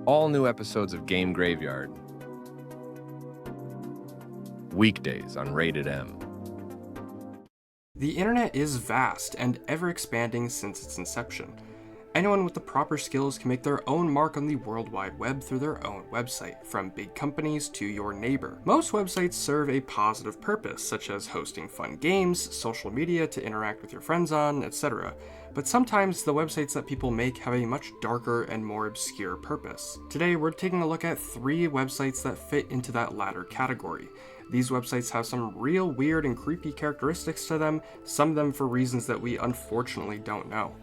All new episodes of Game Graveyard. Weekdays on RatedEm. The internet is vast and ever-expanding since its inception. Anyone with the proper skills can make their own mark on the World Wide Web through their own website, from big companies to your neighbor. Most websites serve a positive purpose, such as hosting fun games, social media to interact with your friends on, etc. But sometimes the websites that people make have a much darker and more obscure purpose. Today we're taking a look at 3 websites that fit into that latter category. These websites have some real weird and creepy characteristics to them, some of them for reasons that we unfortunately don't know.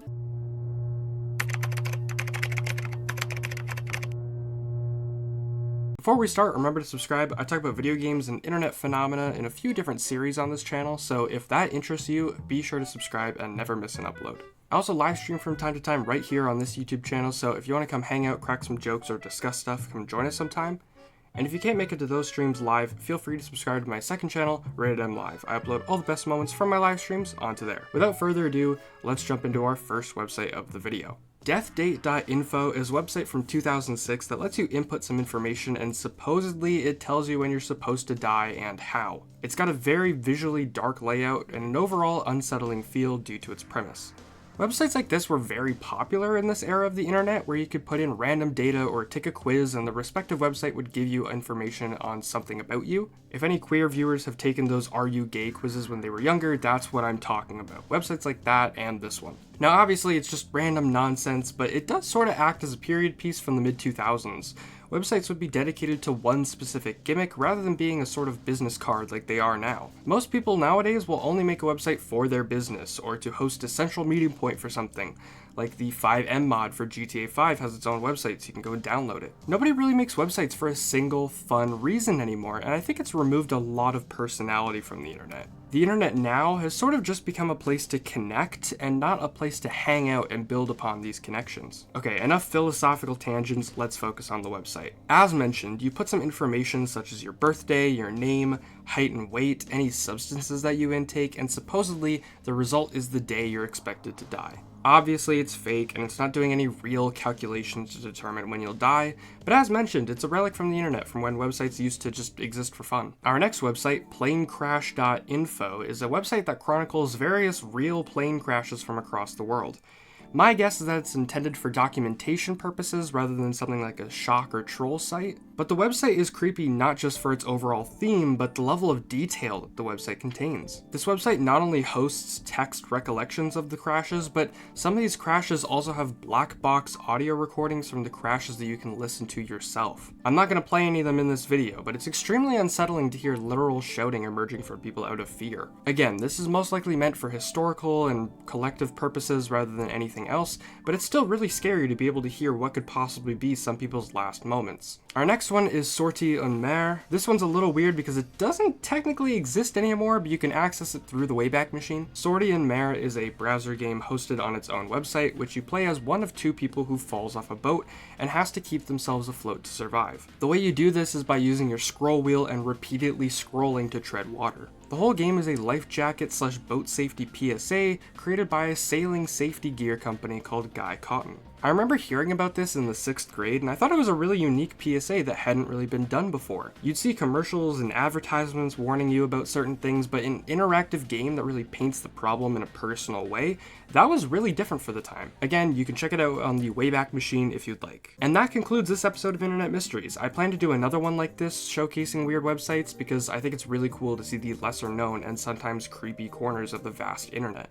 Before we start, remember to subscribe. I talk about video games and internet phenomena in a few different series on this channel, so if that interests you, be sure to subscribe and never miss an upload. I also live stream from time to time right here on this YouTube channel, so if you want to come hang out, crack some jokes, or discuss stuff, come join us sometime. And if you can't make it to those streams live, feel free to subscribe to my second channel, RatedEm Live. I upload all the best moments from my live streams onto there. Without further ado, let's jump into our first website of the video. Deathdate.info is a website from 2006 that lets you input some information, and supposedly it tells you when you're supposed to die and how. It's got a very visually dark layout and an overall unsettling feel due to its premise. Websites like this were very popular in this era of the internet, where you could put in random data or take a quiz and the respective website would give you information on something about you. If any queer viewers have taken those "Are you gay" quizzes when they were younger, that's what I'm talking about. Websites like that and this one. Now obviously it's just random nonsense, but it does sort of act as a period piece from the mid-2000s. Websites would be dedicated to one specific gimmick rather than being a sort of business card like they are now. Most people nowadays will only make a website for their business or to host a central meeting point for something. Like the 5M mod for GTA 5 has its own website, so you can go and download it. Nobody really makes websites for a single fun reason anymore, and I think it's removed a lot of personality from the internet. The internet now has sort of just become a place to connect and not a place to hang out and build upon these connections. Okay, enough philosophical tangents, let's focus on the website. As mentioned, you put some information such as your birthday, your name, height and weight, any substances that you intake, and supposedly the result is the day you're expected to die. Obviously it's fake and it's not doing any real calculations to determine when you'll die, but as mentioned, it's a relic from the internet from when websites used to just exist for fun. Our next website, planecrash.info, is a website that chronicles various real plane crashes from across the world. My guess is that it's intended for documentation purposes rather than something like a shock or troll site, but the website is creepy not just for its overall theme, but the level of detail that the website contains. This website not only hosts text recollections of the crashes, but some of these crashes also have black box audio recordings from the crashes that you can listen to yourself. I'm not going to play any of them in this video, but it's extremely unsettling to hear literal shouting emerging from people out of fear. Again, this is most likely meant for historical and collective purposes rather than anything else, but it's still really scary to be able to hear what could possibly be some people's last moments. Our next one is Sortie en Mer. This one's a little weird because it doesn't technically exist anymore, but you can access it through the Wayback Machine. Sortie en Mer is a browser game hosted on its own website, which you play as one of 2 people who falls off a boat and has to keep themselves afloat to survive. The way you do this is by using your scroll wheel and repeatedly scrolling to tread water. The whole game is a life jacket / boat safety PSA created by a sailing safety gear company called Guy Cotton. I remember hearing about this in the 6th grade, and I thought it was a really unique PSA that hadn't really been done before. You'd see commercials and advertisements warning you about certain things, but an interactive game that really paints the problem in a personal way, that was really different for the time. Again, you can check it out on the Wayback Machine if you'd like. And that concludes this episode of Internet Mysteries. I plan to do another one like this, showcasing weird websites, because I think it's really cool to see the lesser known and sometimes creepy corners of the vast internet.